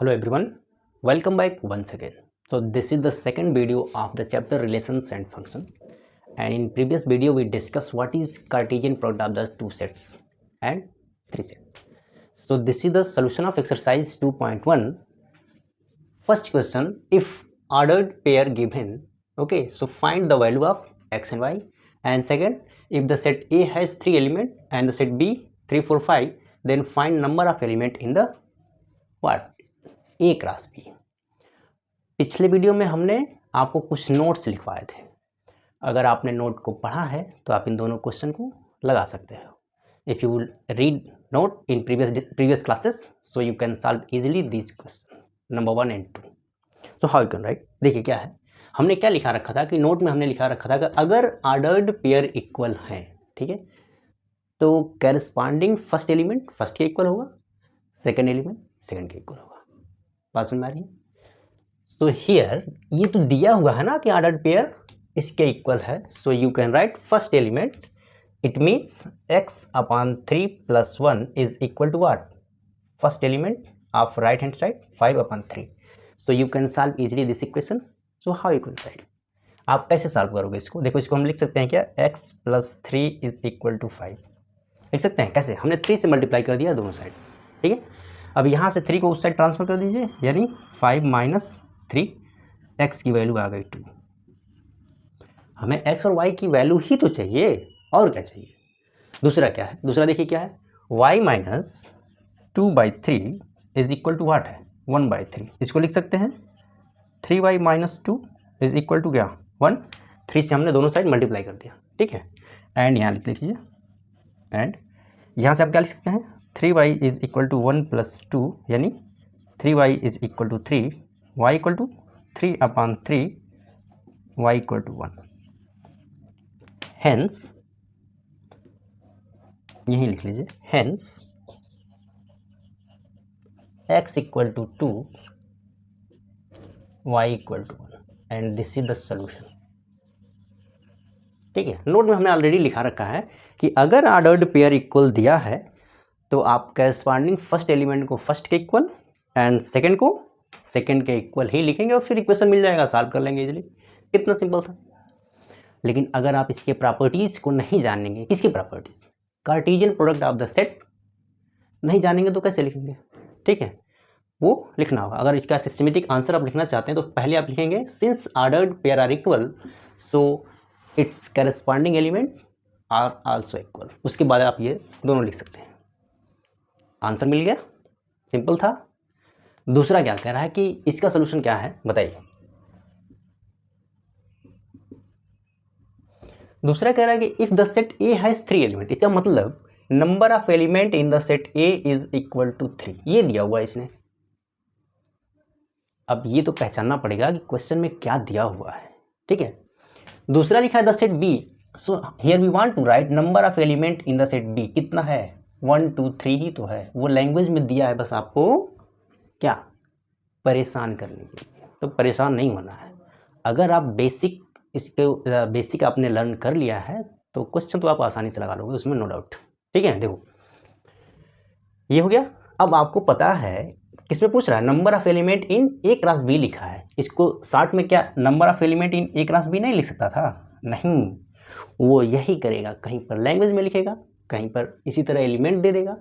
Hello everyone, welcome back once again. So this is the second video of the chapter relations and function, and in previous video we discussed what is Cartesian product of the two sets and three sets. So this is the solution of exercise 2.1. First question, if ordered pair given, okay, so find the value of x and y. And second, if the set A has 3 elements and the set B 3, 4, 5, then find number of element in the what A cross B. पिछले video में हमने आपको कुछ notes लिखवाए थे. अगर आपने note को पढ़ा है तो आप इन दोनों क्वेश्चन को लगा सकते हो. If you read note in previous classes so you can solve easily this question number 1 and 2. So how you can right. देखिए क्या है, हमने क्या लिखा रखा था कि नोट में हमने लिखा रखा था कि अगर ऑर्डर्ड पेयर इक्वल हैं, ठीक है, तो कैरस्पॉन्डिंग फर्स्ट एलिमेंट फर्स्ट के इक्वल होगा, सेकेंड एलिमेंट सेकेंड के इक्वल होगा. बात समझ में आ रही है. सो हियर ये तो दिया हुआ है ना कि ऑर्डर्ड पेयर इसके इक्वल है. So you can write first element, it means x upon 3 plus 1 is equal to what, first element of right hand side 5 upon 3. So you can solve easily this equation. So how you can solve, आप कैसे solve करोगे इसको. देखो इसको हम लिख सकते हैं क्या, x plus 3 is equal to 5 लिख सकते हैं. कैसे, हमने 3 से मल्टीप्लाई कर दिया दोनों साइड, ठीक है. अब यहाँ से 3 को उस साइड ट्रांसफर कर दीजिए, यानी 5 माइनस 3, x की वैल्यू आ गई 2. हमें x और y की वैल्यू ही तो चाहिए, और क्या चाहिए. दूसरा क्या है, दूसरा देखिए क्या है, y minus 2/3 is equal to what है 1/3. इसको लिख सकते हैं 3y minus 2 is equal to क्या 1. 3 से हमने दोनों साइड मल्टीप्लाई कर दिया, ठीक है. एंड यहाँ लिख लीजिए, एंड यहाँ से आप क्या लिख सकते हैं, 3y is equal to 1 plus 2, यानी 3y is equal to 3, y equal to 3 upon 3, y equal to 1. Hence यही लिख लीजिए, hence x equal to 2, y equal to 1, and this is the solution. ठीक है, नोट में हमने ऑलरेडी लिखा रखा है कि अगर ऑर्डर्ड पेयर इक्वल दिया है तो आप कैरस्पॉन्डिंग फर्स्ट एलिमेंट को फर्स्ट के इक्वल एंड सेकंड को सेकंड के इक्वल ही लिखेंगे और फिर इक्वेशन मिल जाएगा, सॉल्व कर लेंगे इजीली. कितना सिंपल था. लेकिन अगर आप इसके प्रॉपर्टीज़ को नहीं जानेंगे, किसकी properties, Cartesian product of the set नहीं जानेंगे तो कैसे लिखेंगे. ठीक है, वो लिखना होगा. अगर इसका सिस्टमेटिक आंसर आप लिखना चाहते हैं तो पहले आप लिखेंगे since ordered pair are equal so its corresponding element are also equal. उसके बाद आप ये दोनों लिख सकते हैं. आंसर मिल गया, सिंपल था. दूसरा क्या कह रहा है कि इसका सोल्यूशन क्या है बताइए. दूसरा कह रहा है कि if the set A has 3 element, इसका मतलब number of element in the set A is equal to 3. ये दिया हुआ है इसने. अब ये तो पहचानना पड़ेगा कि क्वेश्चन में क्या दिया हुआ है, ठीक है. दूसरा लिखा है the set B. So here we want to write number of element in the set B. कितना है, 1 2 3 ही तो है. वो लैंग्वेज में दिया है, बस आपको क्या परेशान करने के लिए. तो परेशान नहीं होना है. अगर आप बेसिक आपने लर्न कर लिया है तो क्वेश्चन तो आप आसानी से लगा लोगे, उसमें नो डाउट. ठीक है, देखो ये हो गया. अब आपको पता है किसमें पूछ रहा है, number of element in A cross B लिखा है. इसको शॉर्ट में क्या number of element in A cross B नहीं लिख सकता था, नहीं. वो यही करेगा, कहीं पर लैंग्वेज में लिखेगा, कहीं पर इसी तरह एलिमेंट दे देगा,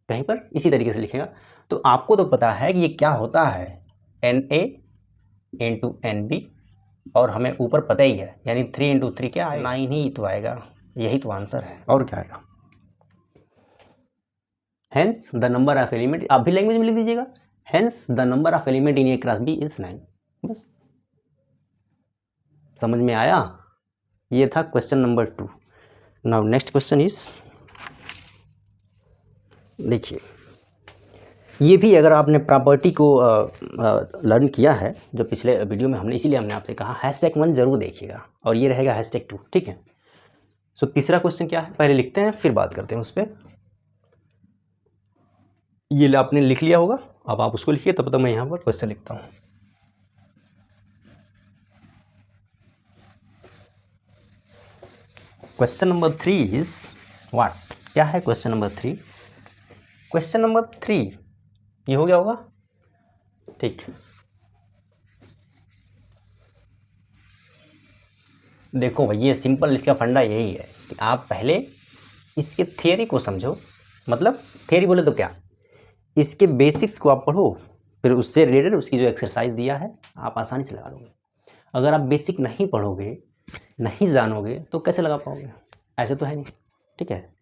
कहीं पर इसी तरीके से लिखेगा. तो आपको तो पता है कि ये क्या होता है, n A into n B, और हमें ऊपर पता ही है, यानी 3 इंटू 3 क्या आएगा, 9 ही तो आएगा. यही तो आंसर है, और क्या आएगा. Hence the number of element, आप भी लैंग्वेज में लिख दीजिएगा, hence the number of element in A cross B is 9. बस समझ में आया. ये था question number 2. Now next question is, देखिए ये भी अगर आपने प्रॉपर्टी को लर्न किया है जो पिछले वीडियो में हमने, इसीलिए हमने आपसे कहा #1 जरूर देखिएगा, और ये रहेगा #2. ठीक है. सो तीसरा क्वेश्चन क्या है, पहले लिखते हैं फिर बात करते हैं उस पर. ये आपने लिख लिया होगा, अब आप उसको लिखिए, तब तक मैं यहाँ पर क्वेश्चन लिखता हूँ. क्वेश्चन नंबर 3 इज व्हाट, क्या है क्वेश्चन नंबर 3. क्वेश्चन नंबर 3 ये हो गया होगा, ठीक, देखो भाई ये सिंपल, इसका फंडा यही है कि आप पहले इसके थियरी को समझो, मतलब थियरी बोले तो क्या, इसके बेसिक्स को आप पढ़ो, फिर उससे रिलेटेड उसकी जो एक्सरसाइज दिया है आप आसानी से लगा लोगे। अगर आप बेसिक नहीं पढ़ोगे, नहीं जानोगे, तो कैसे लगा पाओगे? ऐसे तो है नहीं, ठीक है।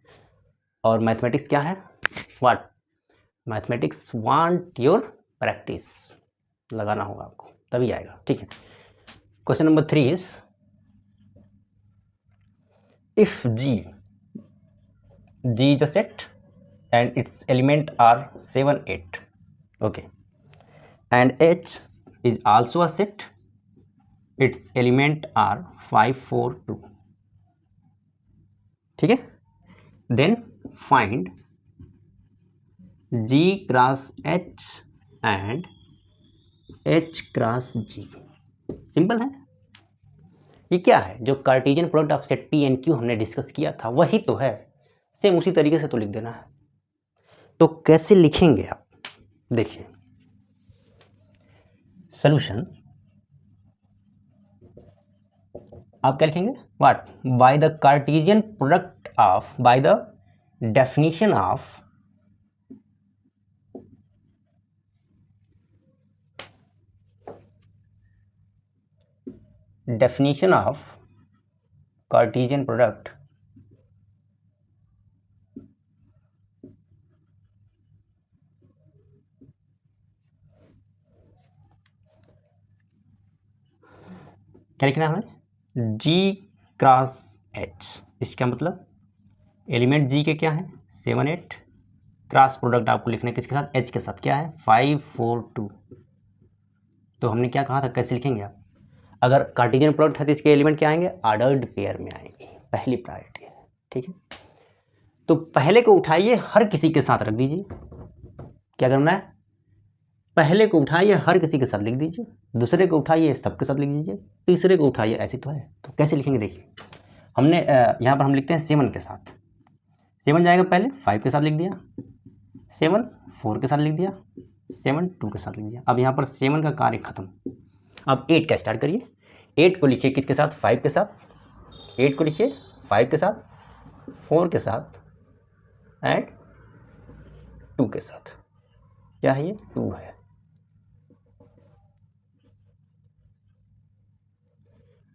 और मैथमेटिक्स क्या है, what, mathematics want your practice, लगाना होगा आपको तभी आएगा, ठीक है। Question number 3 is if G is a set and its element are 7, 8, okay, and H is also a set, its element are 5, 4, 2, ठीक है। then find G cross H and H cross G। Simple है, ये क्या है, जो Cartesian product of set P and Q हमने discuss किया था वही तो है, सेम उसी तरीके से तो लिख देना है। तो कैसे लिखेंगे आप, देखिए सॉल्यूशन, आप क्या लिखेंगे, what, by the Cartesian product of, by the definition of Cartesian product क्या लिखना है हमें, G क्रॉस H, इसका मतलब एलिमेंट G के क्या है 7, 8, क्रॉस प्रोडक्ट आपको लिखना है किसके साथ, H के साथ, क्या है 5, 4, 2। तो हमने क्या कहा था, कैसे लिखेंगे आप, अगर कार्टेशियन प्रोडक्ट है तो इसके एलिमेंट क्या आएंगे, ऑर्डर्ड पेयर में आएंगे, पहली प्रायोरिटी है, ठीक है। तो पहले को उठाइए, हर किसी के साथ रख दीजिए, क्या करना है, पहले को उठाइए हर किसी के साथ लिख दीजिए, दूसरे को उठाइए सबके साथ लिख दीजिए, तीसरे को उठाइए, ऐसे तो है। तो कैसे लिखेंगे, देखिए हमने यहाँ पर हम लिखते हैं 7 के साथ, 7 जाएगा पहले, 5 के साथ लिख दिया, 7 4 के साथ लिख दिया, 7 2 के साथ लिख दिया। अब यहाँ पर 7 का कार्य खत्म, अब 8 का स्टार्ट करिए, 8 को लिखिए किसके साथ, 5 के साथ, 8 को लिखिए 5 के साथ, 4 के साथ एंड 2 के साथ, क्या है ये 2 है।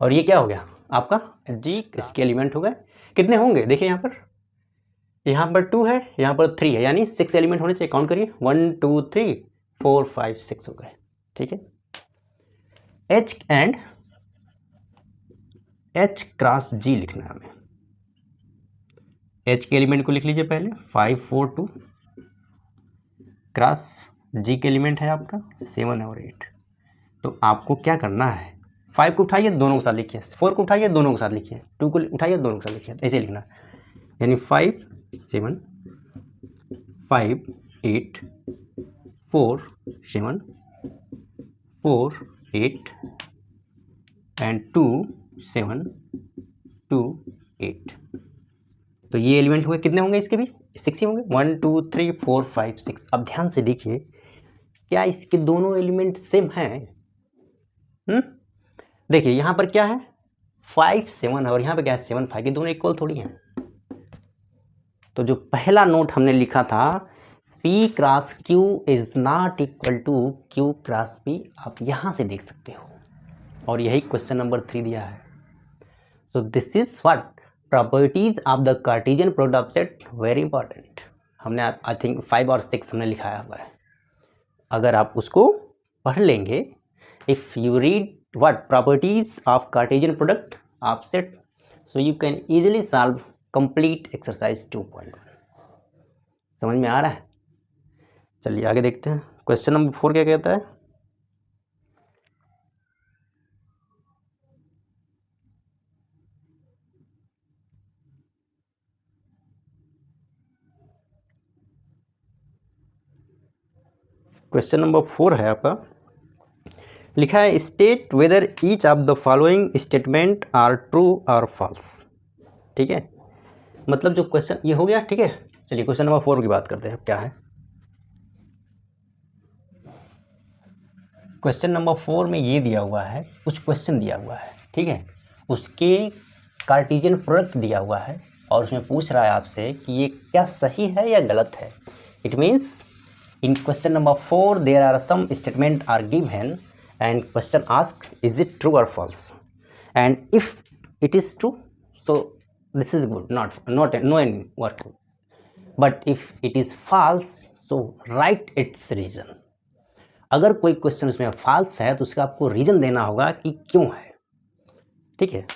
और ये क्या हो गया आपका G, इसके एलिमेंट हो गए, कितने होंगे देखिए यहाँ पर 2 है, यहाँ पर 3 है, यानी 6 एलिमेंट होने चाहिए, काउंट करिए 1 2 3 4 5 6 हो गए, ठीक है। H and H cross G लिखना है हमें, H के एलिमेंट को लिख लीजिए पहले 5 4 2, क्रॉस G के एलिमेंट है आपका 7 और 8। तो आपको क्या करना है, 5 को उठाइए दोनों के साथ लिखिए, 4 को उठाइए दोनों के साथ लिखिए, 2 को उठाइए दोनों के साथ लिखिए, ऐसे लिखना, यानी 5 7 5 8 4 7 4 8 एंड 2 7 2 8। तो ये एलिमेंट हुए, कितने होंगे इसके भी 6 ही होंगे, 1 2 3 4 5 6। अब ध्यान से देखिए, क्या इसके दोनों एलिमेंट सेम हैं? देखिए यहाँ पर क्या है 5 7 और यहाँ पे क्या है 7 5, ये दोनों इक्वल थोड़ी हैं। तो जो पहला नोट हमने लिखा था P cross Q is not equal to Q cross P, आप यहाँ से देख सकते हो, और यही क्वेश्चन नंबर 3 दिया है। सो this is what, properties of the Cartesian product of set, very important. हमने आई थिंक 5 और 6 हमने लिखाया हुआ है, अगर आप उसको पढ़ लेंगे, if you read what properties of Cartesian product of set, so you can easily solve complete exercise 2.1। समझ में आ रहा है? चलिए आगे देखते हैं, क्वेश्चन नंबर 4 क्या कहता है, क्वेश्चन नंबर 4 है आपका, लिखा है state whether each of the following statement are true और फॉल्स, ठीक है। मतलब जो क्वेश्चन ये हो गया, ठीक है। चलिए क्वेश्चन नंबर 4 की बात करते हैं, क्या है, क्वेश्चन नंबर 4 में ये दिया हुआ है, कुछ क्वेश्चन दिया हुआ है, ठीक है, उसके कार्टेशियन प्रोडक्ट दिया हुआ है और उसमें पूछ रहा है आपसे कि ये क्या सही है या गलत है। It means in question number 4 there are some statement are given and question ask is it true और false, and if it is true so this is good, not no any work, but if it is false so write its reason. अगर कोई question उसमें false है तो उसका आपको reason देना होगा कि क्यों है, ठीक है।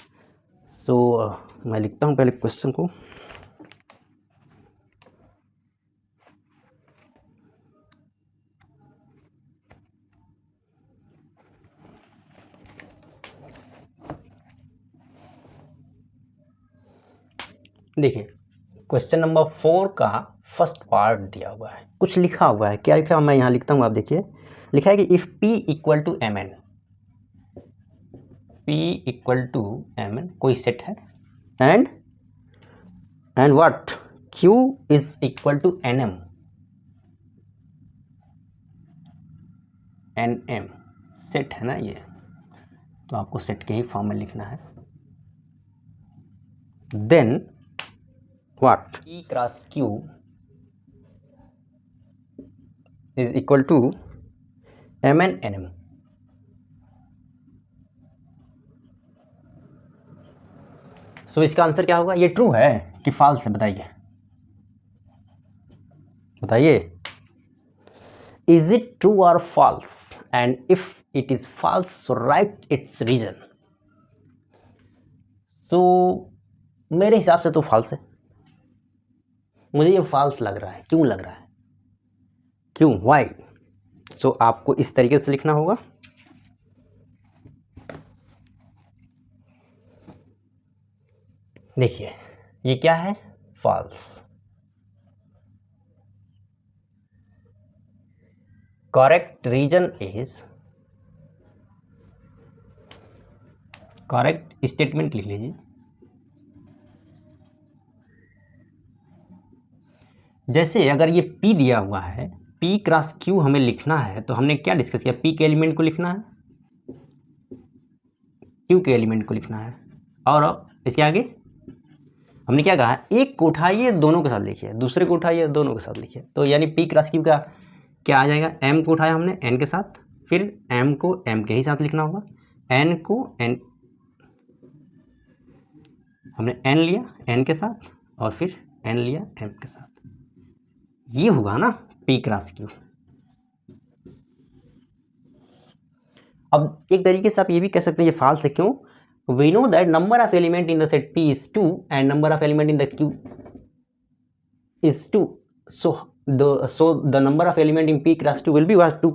सो मैं लिखता हूँ पहले क्वेश्चन को। देखिए क्वेश्चन नंबर 4 का फर्स्ट पार्ट दिया हुआ है, कुछ लिखा हुआ है, क्या लिखा है मैं यहाँ लिखता हूँ, आप देखिए लिखा है कि if P equal to m n, P equal to m n कोई सेट है and what Q is equal to n m set है ना ये, तो आपको सेट के ही फॉर्म में लिखना है। Then what P cross Q is equal to m n n m. So इसका आंसर क्या होगा, ये ट्रू है कि फॉल्स है, बताइए बताइए, इज इट ट्रू और false, and if it is false so write its reason. So मेरे हिसाब से तो फॉल्स है, मुझे ये फॉल्स लग रहा है। क्यों लग रहा है, क्यों, वाई? सो आपको इस तरीके से लिखना होगा, देखिए ये क्या है, false. Correct reason is, correct statement लिख लीजिए, जैसे अगर ये P दिया हुआ है, P क्रॉस Q हमें लिखना है, तो हमने क्या डिस्कस किया, P के एलिमेंट को लिखना है, Q के एलिमेंट को लिखना है, और इसके आगे हमने क्या कहा, एक को उठाइए दोनों के साथ लिखिए, दूसरे को उठाइए दोनों के साथ लिखिए। तो यानी P क्रॉस Q का क्या आ जाएगा, M को उठाया हमने N के साथ, फिर M को M के ही साथ लिखना होगा, N को N, हमने N लिया N के साथ और फिर N लिया M के साथ, ये होगा ना P क्रॉस Q। अब एक तरीके से आप ये भी कह सकते हैं ये फॉल्स है, क्यों, we know that number of element in the set P is 2 and number of element in the Q is 2, so the number of element in P cross 2 will be 2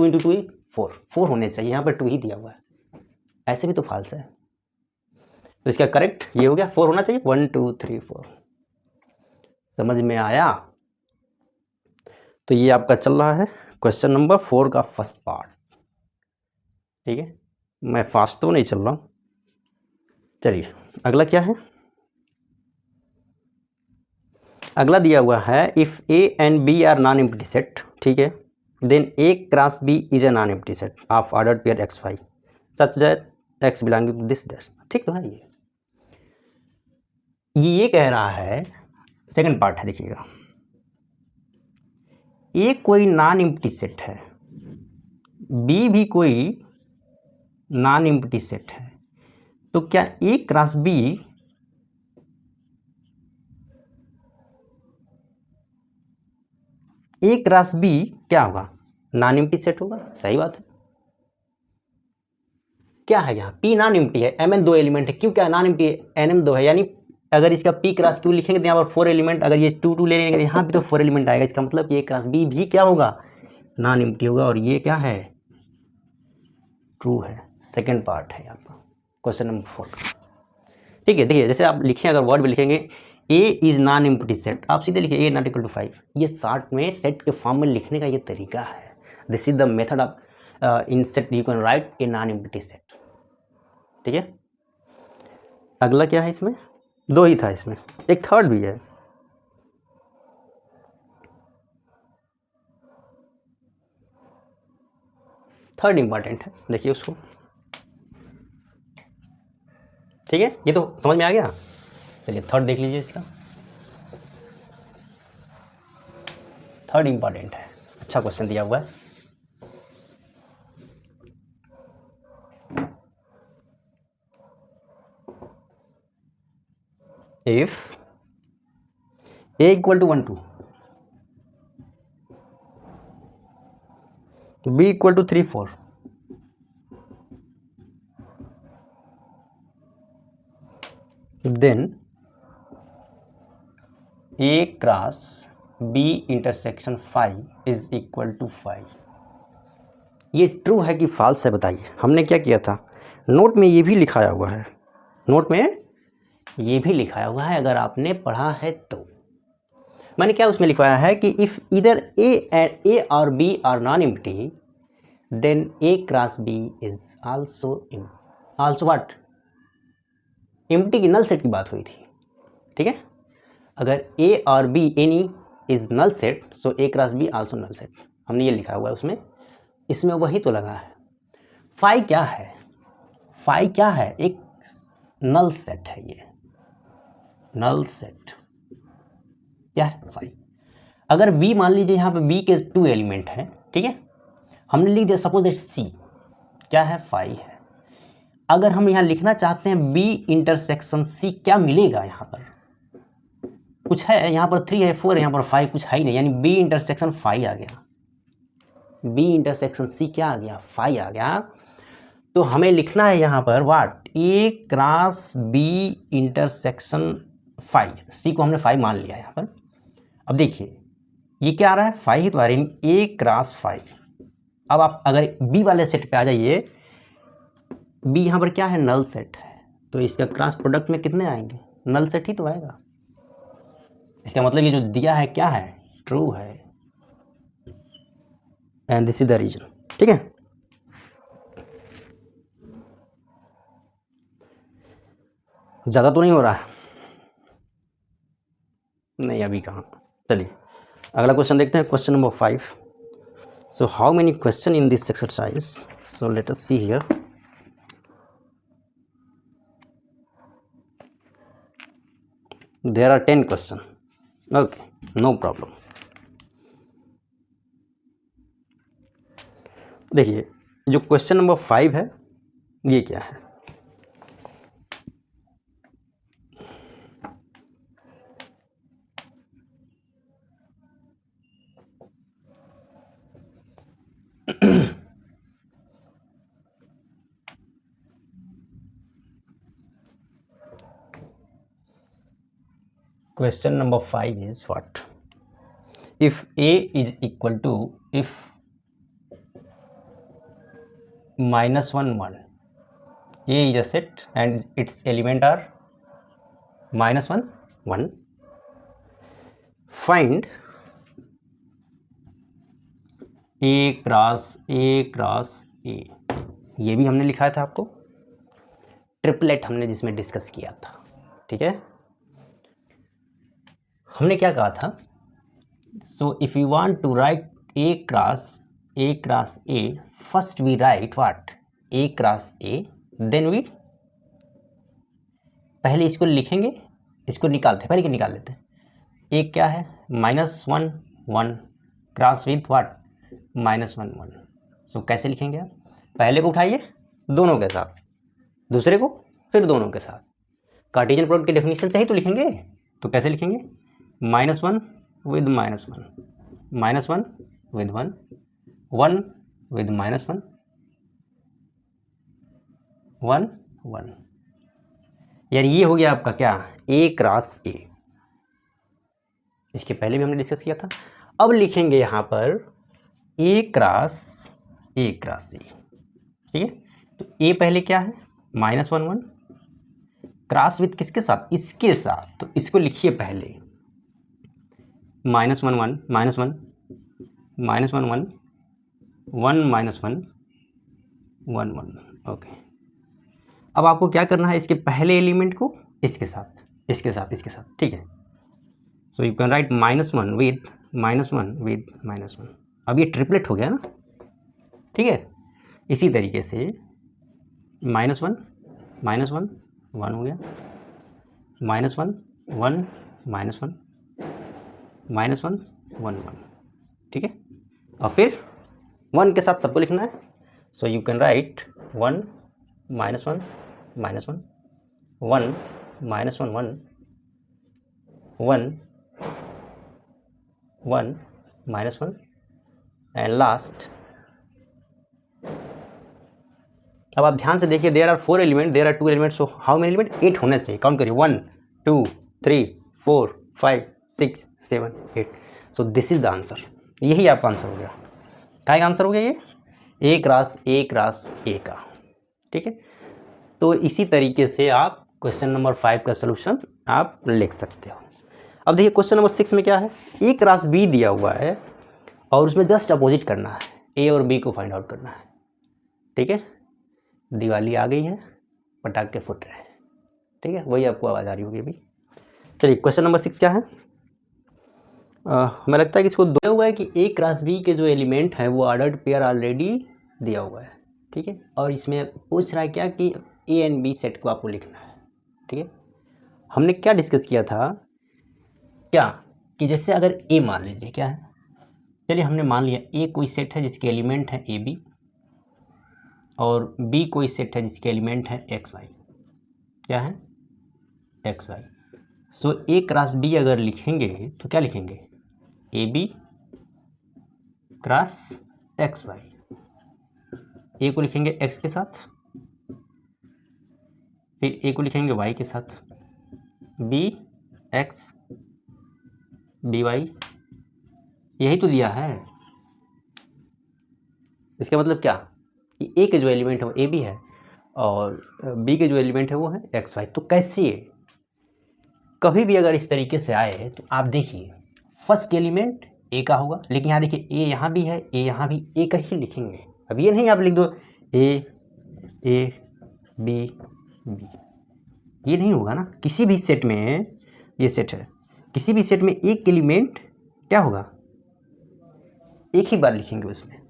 into 2 is 4 होने चाहिए, यहाँ पर 2 ही दिया हुआ है, ऐसे भी तो फॉल्स है। तो इसका करेक्ट ये हो गया, 4 होना चाहिए, 1 2 3 4। समझ में आया? तो ये आपका चल रहा है क्वेश्चन नंबर 4 का फर्स्ट पार्ट, ठीक है। मैं फास्ट तो नहीं चल रहा हूँ। चलिए अगला क्या है, अगला दिया हुआ है if A and B are non empty set, ठीक है, then A cross B is a non empty set of order pair XY such that X belonging to this that, ठीक तो है। ये कह रहा है, सेकंड पार्ट है, देखिएगा, A कोई नॉन एम्प्टी सेट है, B भी कोई नॉन एम्प्टी सेट है, तो क्या A cross B A cross B क्या होगा, नॉन एम्प्टी सेट होगा, सही बात है। क्या है यहाँ, P नॉन एम्प्टी है, Mn 2 एलिमेंट है, Q क्या नॉन एम्प्टी है, Nm 2 है, यानी अगर इसका P क्रॉस Q लिखेंगे तो यहाँ पर 4 एलिमेंट, अगर ये 2 2 ले लेंगे तो यहाँ भी तो 4 एलिमेंट आएगा, इसका मतलब ये क्रॉस B भी क्या होगा, नॉन एम्प्टी होगा, और ये क्या है, ट्रू है। सेकेंड पार्ट है यहाँ पर क्वेश्चन नंबर 4, ठीक है। देखिए जैसे आप लिखें, अगर वर्ड में लिखेंगे A is non empty set, आप सीधे लिखिए A नॉट इक्वल टू 5, ये शॉर्ट में सेट के फॉर्म में लिखने का ये तरीका है। This is the method of in set you can right A non empty set, ठीक है। अगला क्या है, इसमें 2 ही था, इसमें एक थर्ड भी है, थर्ड इंपॉर्टेंट है, देखिए उसको, ठीक है, ये तो समझ में आ गया। चलिए थर्ड देख लीजिए, इसका थर्ड इंपॉर्टेंट है, अच्छा क्वेश्चन दिया हुआ है। If a equal to 1 2, b equal to 3 4, then a cross b intersection 5 is equal to 5। ये ट्रू है कि फॉल्स है बताइए। हमने क्या किया था, नोट में ये भी लिखाया हुआ है, नोट में ये भी लिखाया हुआ है, अगर आपने पढ़ा है तो। मैंने क्या उसमें लिखवाया है कि इफ़ इधर ए और B are non empty then A cross B is also what, empty की नल सेट की बात हुई थी, ठीक है। अगर ए और B any is null set so A cross B also null set, हमने ये लिखा हुआ है उसमें, इसमें वही तो लगा है। फाई क्या है, फाई क्या है, एक नल सेट है, ये नल सेट क्या है फाई। अगर बी मान लीजिए यहाँ पे बी के 2 एलिमेंट हैं, ठीक है, हमने लिख दिया सपोज दैट सी क्या है, फाई है। अगर हम यहाँ लिखना चाहते हैं बी इंटरसेक्शन सी, क्या मिलेगा, यहाँ पर कुछ है, यहाँ पर 3 है 4 है, यहाँ पर 5 कुछ है ही नहीं, यानी बी इंटरसेक्शन 5 आ गया, बी इंटरसेक्शन सी क्या आ गया, 5 आ गया। तो हमें लिखना है यहाँ पर what, A cross B intersection 5, C को हमने 5 मान लिया यहाँ पर। अब देखिए ये क्या आ रहा है, 5 ही तो आ रही है, ए क्रॉस 5। अब आप अगर बी वाले सेट पे आ जाइए, बी यहाँ पर क्या है, नल सेट है, तो इसका क्रॉस प्रोडक्ट में कितने आएंगे, नल सेट ही तो आएगा। इसका मतलब ये जो दिया है क्या है, ट्रू है, and this is the reason, ठीक है। ज़्यादा तो नहीं हो रहा है, नहीं अभी कहाँ। चलिए अगला क्वेश्चन देखते हैं, question number 5। So how many question in this exercise, so let us see here. There are 10 question, okay, no problem. देखिए जो क्वेश्चन नंबर 5 है ये क्या है, question number 5 is what, if a is equal to, if -1 1, a is a set and its element are -1 1, find a cross a, ये भी हमने लिखा था आपको, ट्रिपलेट हमने जिसमें डिस्कस किया था, ठीक है। हमने क्या कहा था, so if you want to write a cross a, first we write what, a cross a, then we, पहले इसको लिखेंगे, इसको निकालते हैं, पहले क्या निकाल लेते हैं, a क्या है, -1 1 क्रॉस विथ व्हाट, -1 1। सो कैसे लिखेंगे आप, पहले को उठाइए दोनों के साथ, दूसरे को फिर दोनों के साथ, कार्टेशियन प्रोडक्ट की डेफिनेशन से ही तो लिखेंगे। तो कैसे लिखेंगे, -1 विद -1, -1 विद 1, 1 विद -1, 1 1, यानी ये हो गया आपका क्या, a क्रॉस a। इसके पहले भी हमने डिस्कस किया था। अब लिखेंगे यहाँ पर a क्रॉस a, ठीक है। तो a पहले क्या है, -1 1, क्रॉस विथ किसके साथ, इसके साथ, तो इसको लिखिए पहले -1 1 -1 -1 1 1 -1 1 1, ओके। अब आपको क्या करना है, इसके पहले एलिमेंट को इसके साथ, इसके साथ, इसके साथ, ठीक है। So you can write -1 with -1 with -1। अब ये ट्रिपलेट हो गया ना, ठीक है। इसी तरीके से -1 -1 1 हो गया, -1 1 -1 -1 1 1, ठीक है। और फिर 1 के साथ सबको लिखना है, so you can write 1 -1 -1 1 -1 1 1 1 -1 and last. अब आप ध्यान से देखिए, there are 4 element, there are 2 element, so how many element? 8 होने चाहिए। काउंट करिए 1 2 3 4 5 6 7 8। सो दिस इज द आंसर। यही आपका आंसर हो गया। क्या आंसर हो गया ये? एक रास ए का, ठीक है। तो इसी तरीके से आप क्वेश्चन नंबर 5 का सलूशन आप लिख सकते हो। अब देखिए क्वेश्चन नंबर 6 में क्या है, एक रास बी दिया हुआ है और उसमें जस्ट अपोजिट करना है, ए और बी को फाइंड आउट करना है, ठीक है। दिवाली आ गई है, पटाखे फुट रहे हैं, ठीक है, वही आपको आवाज़ आ रही होगी अभी। चलिए क्वेश्चन नंबर 6 क्या है? हमें लगता है कि इसको दिया हुआ है कि ए क्रॉस बी के जो एलिमेंट है वो ऑर्डर्ड पेयर ऑलरेडी दिया हुआ है, ठीक है। और इसमें पूछ रहा है क्या कि ए एंड बी सेट को आपको लिखना है, ठीक है। हमने क्या डिस्कस किया था, क्या कि जैसे अगर ए मान लीजिए क्या है, चलिए हमने मान लिया ए कोई सेट है जिसके एलिमेंट है ए बी, और बी कोई सेट है जिसके एलिमेंट है एक्स वाई, क्या है x y. So A cross B अगर लिखेंगे तो क्या लिखेंगे, a b cross x y. A को लिखेंगे एक्स के साथ, फिर ए को लिखेंगे वाई के साथ, बी एक्स बी वाई, यही तो दिया है। इसका मतलब क्या कि ए के जो एलिमेंट है वो ए बी है और बी के जो एलिमेंट है वो है एक्स वाई। तो कैसे कभी भी अगर इस तरीके से आए तो आप देखिए फर्स्ट एलिमेंट ए का होगा, लेकिन यहाँ देखिए ए यहाँ भी है, ए यहाँ भी, ए का ही लिखेंगे। अब ये नहीं आप लिख दो ए बी बी, ये नहीं होगा ना। किसी भी सेट में, ये सेट है, किसी भी सेट में एक एलिमेंट क्या होगा, एक ही बार लिखेंगे उसमें,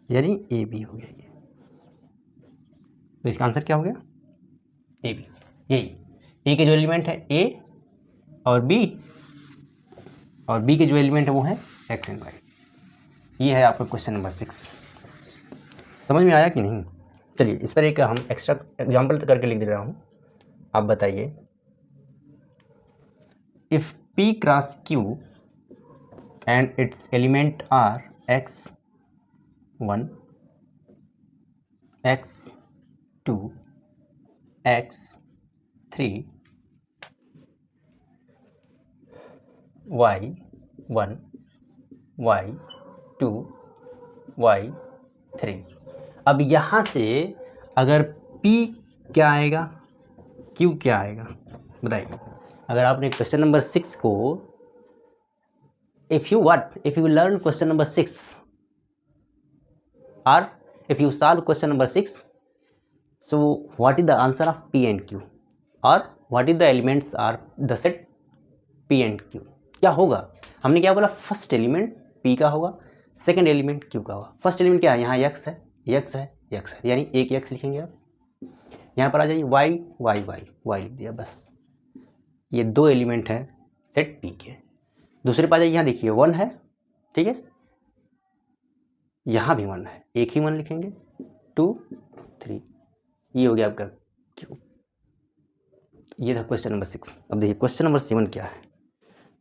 यानी ए बी हो गया ये। तो इसका आंसर क्या हो गया, ए बी। यही ए के जो एलिमेंट है ए और बी के जो एलिमेंट है वो है एक्स एंड वाई। ये है आपका क्वेश्चन नंबर 6। समझ में आया कि नहीं? चलिए इस पर एक हम एक्स्ट्रा एग्जाम्पल करके लिख दे रहा हूँ, आप बताइए। If P cross Q and its element are x1 x2 x3 y1 y2 y3। अब यहाँ से अगर P क्या आएगा, Q क्या आएगा, बताइए। अगर आपने क्वेश्चन नंबर 6 को if you learn question number 6 or if you solve question number 6, so what is the answer of P and Q or what is the elements are the set P and Q? क्या होगा? हमने क्या बोला, first element P का होगा, second element Q का होगा। First element क्या है, यहाँ x है, x है, x है, यानी एक x लिखेंगे आप। यहाँ पर आ जाइए y y y y लिख दिया बस। ये दो एलिमेंट है सेट P के। दूसरे पास जाइए, यहाँ देखिए 1 है, ठीक है, यहाँ भी 1 है, एक ही 1 लिखेंगे, 2 3, ये हो गया आपका Q। ये था क्वेश्चन नंबर 6। अब देखिए क्वेश्चन नंबर 7 क्या है।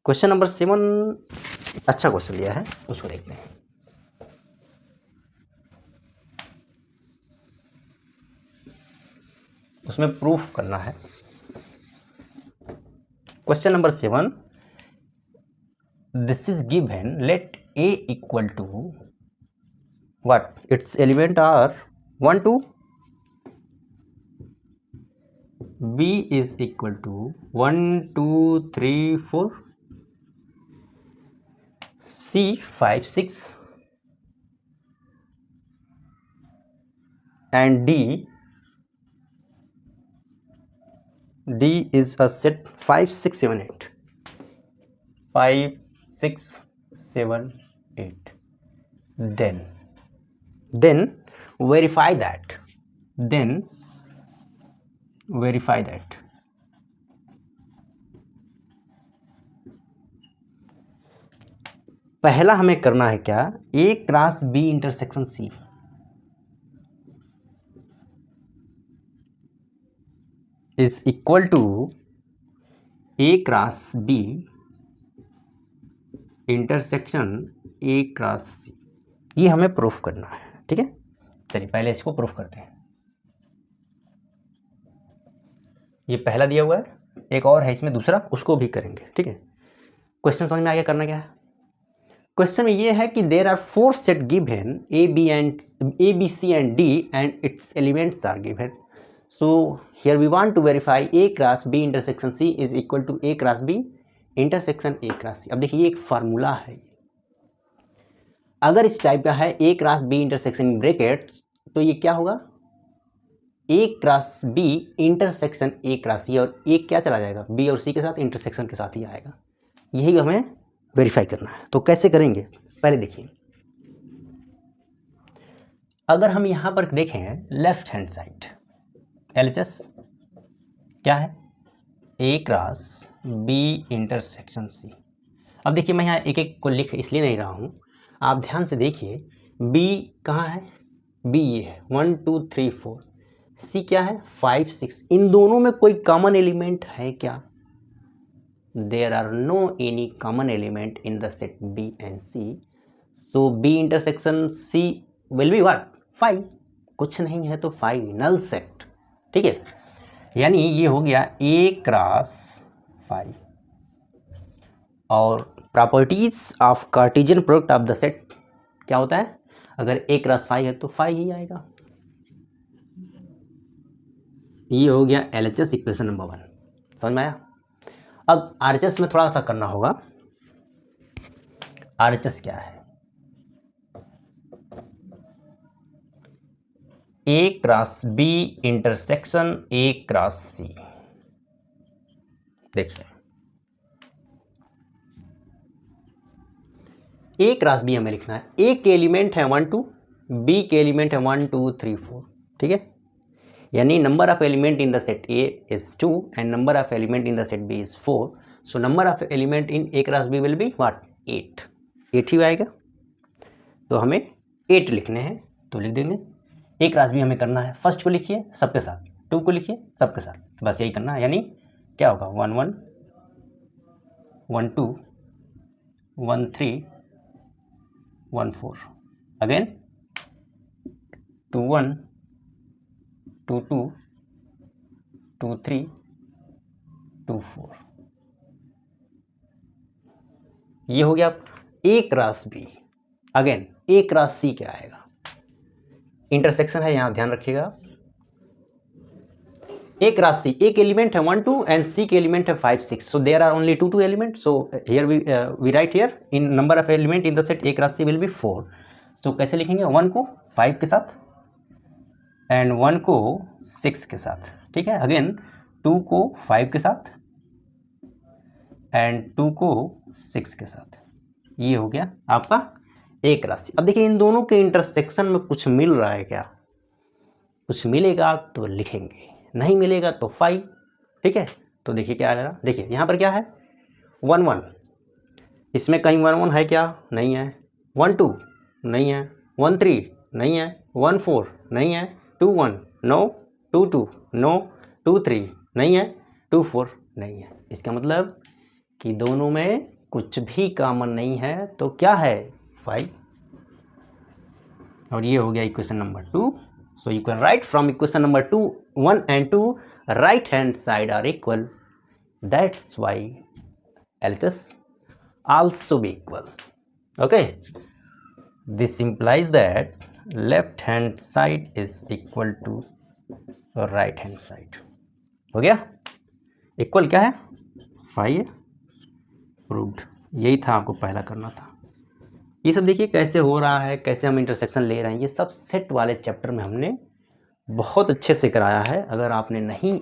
क्वेश्चन नंबर 7 अच्छा क्वेश्चन लिया है, उसको देखते हैं। उसमें प्रूफ करना है। Question number 7, this is given, let A equal to what, its element are 1 2, B is equal to 1 2 3 4, C 5 6 and D is a set 5 6 7 8, 5 6 7 8। then verify that, then verify that पहला हमें करना है क्या, A cross B intersection C is equal to A cross B intersection A cross C, ये हमें proof करना है। ठीक है, चलिए पहले इसको प्रूफ करते हैं। ये पहला दिया हुआ है, एक और है इसमें दूसरा, उसको भी करेंगे। ठीक है, क्वेश्चन समझ में आ गया करना क्या है। क्वेश्चन में ये है कि there are 4 set given A B C and D and its elements are given. So here we want to verify A cross B intersection C is equal to A cross B intersection A cross C. अब देखिए ये एक formula है, अगर इस type का है A cross B intersection bracket, तो ये क्या होगा, A cross B intersection A cross C, और ए क्या चला जाएगा, बी और सी के साथ इंटरसेक्शन के साथ ही आएगा। यही हमें वेरीफाई करना है। तो कैसे करेंगे, पहले देखिए, अगर हम यहां पर देखें लेफ्ट हैंड साइड एलएचएस क्या है, ए क्रॉस बी इंटरसेक्शन सी। अब देखिए मैं यहाँ एक एक को लिख इसलिए नहीं रहा हूँ, आप ध्यान से देखिए, बी कहाँ है, बी ये है 1 2 3 4, सी क्या है 5 6, इन दोनों में कोई कॉमन एलिमेंट है क्या, there are no any common element in the set B and C, so B intersection C will be what 5, कुछ नहीं है तो 5 नल सेट। ठीक है, यानी ये हो गया A क्रॉस 5, और properties of Cartesian product of the set क्या होता है, अगर A क्रॉस 5 है तो 5 ही आएगा। ये हो गया LHS इक्वेशन नंबर 1, समझ में आया। अब RHS में थोड़ा सा करना होगा। RHS क्या है, A cross B intersection A cross C। देखिए A क्रॉस B हमें लिखना है, A के एलिमेंट है 1 2, B के एलिमेंट है 1 2 3 4। ठीक है, यानी number of element in the set A is 2 and number of element in the set B is 4. So number of element in A cross B will be what 8, 8 ही आएगा। तो हमें 8 लिखने हैं, तो लिख देंगे A क्रॉस B हमें करना है, फर्स्ट को लिखिए सबके साथ, 2 को लिखिए सबके साथ, बस यही करना है। यानी क्या होगा 1 1 1 2 1 3 1 4, अगेन 2 1 2 2 2 3 2 4। ये हो गया A cross B। Again A cross C क्या आएगा, इंटरसेक्शन है यहाँ ध्यान रखिएगा। A क्रॉस C, A के एलिमेंट है 1 2 एंड C के एलिमेंट है 5 6, so there are only 2 element, so here we write here in number of element in the set A cross C will be 4। So कैसे लिखेंगे, 1 को 5 के साथ and 1 को 6 के साथ। ठीक है, अगेन 2 को 5 के साथ एंड 2 को 6 के साथ। ये हो गया आपका A क्रॉस C। अब देखिए इन दोनों के इंटरसेक्शन में कुछ मिल रहा है क्या, कुछ मिलेगा तो लिखेंगे, नहीं मिलेगा तो 5। ठीक है, तो देखिए क्या आ रहा है, देखिए यहाँ पर क्या है 1 1, इसमें कहीं 1 1 है क्या, नहीं है, 1 2 नहीं है, 1 3 नहीं है, 1 4 नहीं है, 2 1 नो, 2 2 नो, 2 3 नहीं है, 2 4 नहीं है। इसका मतलब कि दोनों में कुछ भी कॉमन नहीं है, तो क्या है 5। और ये हो गया equation number 2। So you can write from equation number 2 1 and 2 right hand side are equal, that's why LHS also be equal. Okay, this implies that left hand side is equal to right hand side. हो गया, equal क्या है 5 proved. यही था आपको पहला करना था। ये सब देखिए कैसे हो रहा है, कैसे हम इंटरसेक्शन ले रहे हैं, ये सब सेट वाले चैप्टर में हमने बहुत अच्छे से कराया है। अगर आपने नहीं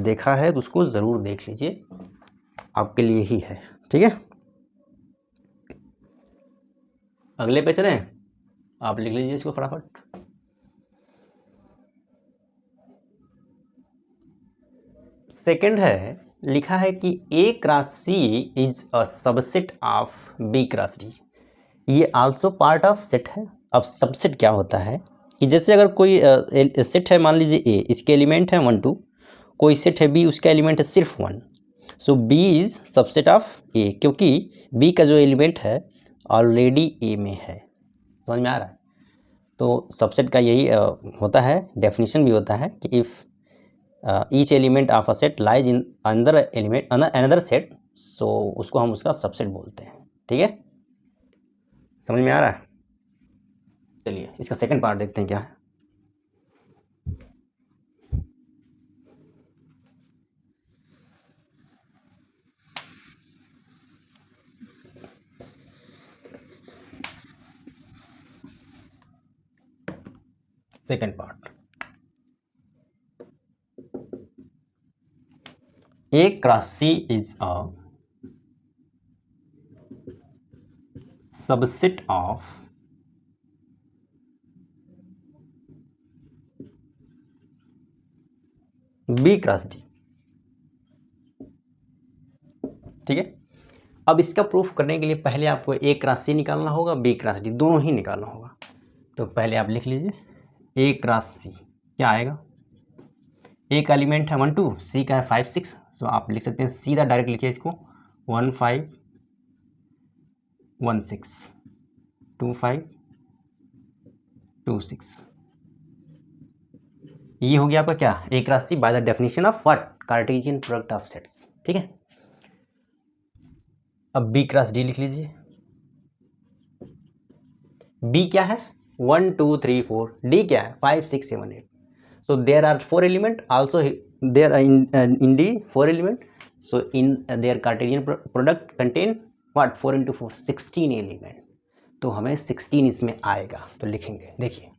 देखा है तो उसको ज़रूर देख लीजिए, आपके लिए ही है। ठीक है, अगले पे चलें, आप लिख लीजिए इसको फटाफट। सेकंड है, लिखा है कि A cross C is a subset of B cross D. ये आल्सो पार्ट ऑफ सेट है। अब सबसेट क्या होता है कि जैसे अगर कोई सेट है, मान लीजिए ए, इसके एलिमेंट हैं 1 2, कोई सेट है बी, उसका एलिमेंट है सिर्फ 1, सो बी इज सबसेट ऑफ ए, क्योंकि बी का जो एलिमेंट है ऑलरेडी ए में है। समझ में आ रहा है? तो सबसेट का यही होता है, डेफिनेशन भी होता है कि if each element of a set lies in अंदर एलिमेंट अनदर सेट, सो उसको हम उसका सबसेट बोलते हैं। ठीक है, समझ में आ रहा है? चलिए इसका सेकंड पार्ट देखते हैं क्या है। Second part, A cross C is a subset of B cross D। ठीक है, अब इसका प्रूफ करने के लिए पहले आपको A क्रॉस C निकालना होगा, B क्रॉस D दोनों ही निकालना होगा। तो पहले आप लिख लीजिए A क्रॉस C क्या आएगा। A का एलिमेंट है 1 2, C का है 5 6, सो आप लिख सकते हैं सीधा डायरेक्ट लिखिए इसको 1 5 1 6 2 5 2 6। ये हो गया आपका क्या, A cross C by the definition of what, Cartesian product of sets. ठीक है, अब B क्रॉस D लिख लीजिए। B क्या है 1 2 3 4, D क्या है 5 6 7 8, so there are 4 element also there are in D 4 element, so in their Cartesian product contain what 4 into 4 16 element, तो हमें 16 इसमें आएगा। तो लिखेंगे, देखिए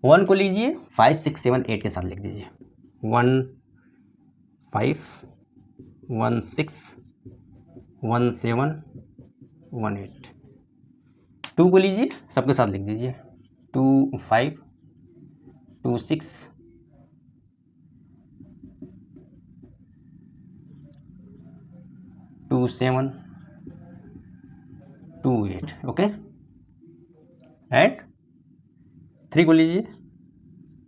1 को लीजिए 5 6 7 8 के साथ लिख दीजिए 1 5 1 6 1 7 1 8। 2 को लीजिए सबके साथ लिख दीजिए 2 5 2 6 2 7 2 8। ओके, एंड 3 को लीजिए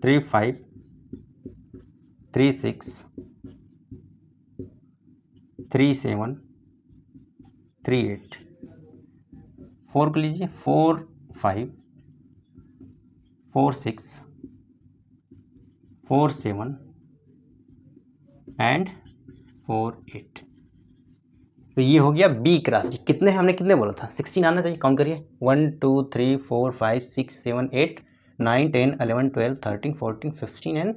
3 5 3 6 3 7 3 8। 4 को लीजिए 4 5 4 6 4 7 एंड 4 8। तो ये हो गया B क्रॉस D। कितने हमने कितने बोला था, 16 आना चाहिए। काउंट करिए 1 2 3 4 5 6 7 8 9 10 11 12 13 14 15 एंड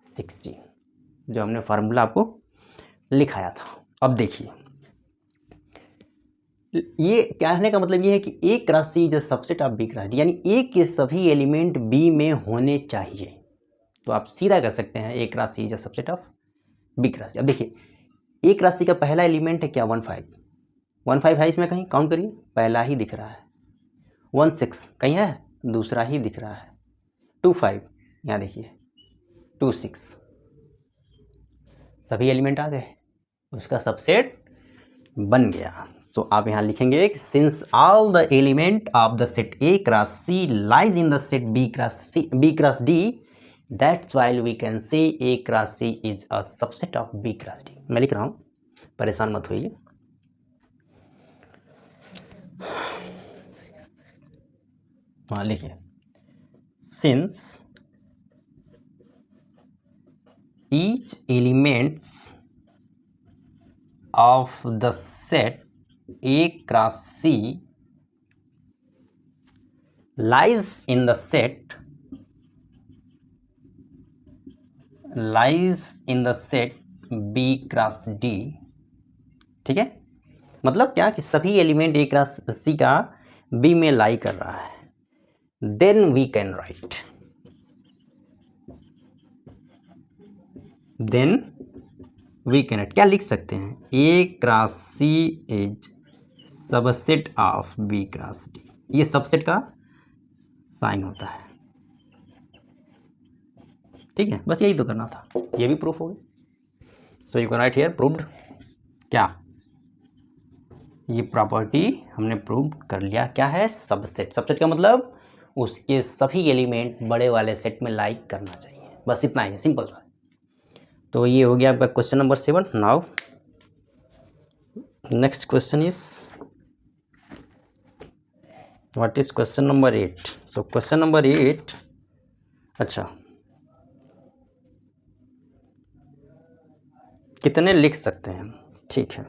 16, जो हमने फार्मूला आपको लिखाया था। अब देखिए ये कहने का मतलब ये है कि A cross C is a subset of B cross D, यानी A के सभी एलिमेंट B में होने चाहिए। तो आप सीधा कर सकते हैं A cross C is a subset of B cross D। अब देखिए A क्रॉस C का पहला एलिमेंट है क्या 1 5 है इसमें, कहीं काउंट करिए, पहला ही दिख रहा है। 1 6 कहीं है, दूसरा ही दिख रहा है। 2 5 यहाँ देखिए 2 6, सभी एलिमेंट आ गए, उसका सबसेट बन गया। सो आप यहाँ लिखेंगे since all the element of the set A cross C lies in the set B cross D, that's why we can say A cross C is a subset of B cross D। मैं लिख रहा हूँ, परेशान मत होइए। हाँ लिखिए since each elements of the set A cross C lies in the set B cross D। ठीक है, मतलब क्या कि सभी एलिमेंट A क्रॉस C का B में लाई कर रहा है। देन वी कैन राइट, क्या लिख सकते हैं, A cross C is subset of B cross D। ये सबसेट का साइन होता है। ठीक है, बस यही तो करना था, ये भी प्रूफ हो गया। सो you can right here proved. क्या ये प्रॉपर्टी हमने प्रूव कर लिया। क्या है? सबसेट। सबसेट का मतलब उसके सभी एलिमेंट बड़े वाले सेट में लाइक करना चाहिए, बस इतना ही है, सिंपल सा। तो ये हो गया आपका question number 7। Now next question is what is question number 8। So question number 8, अच्छा कितने लिख सकते हैं? ठीक है,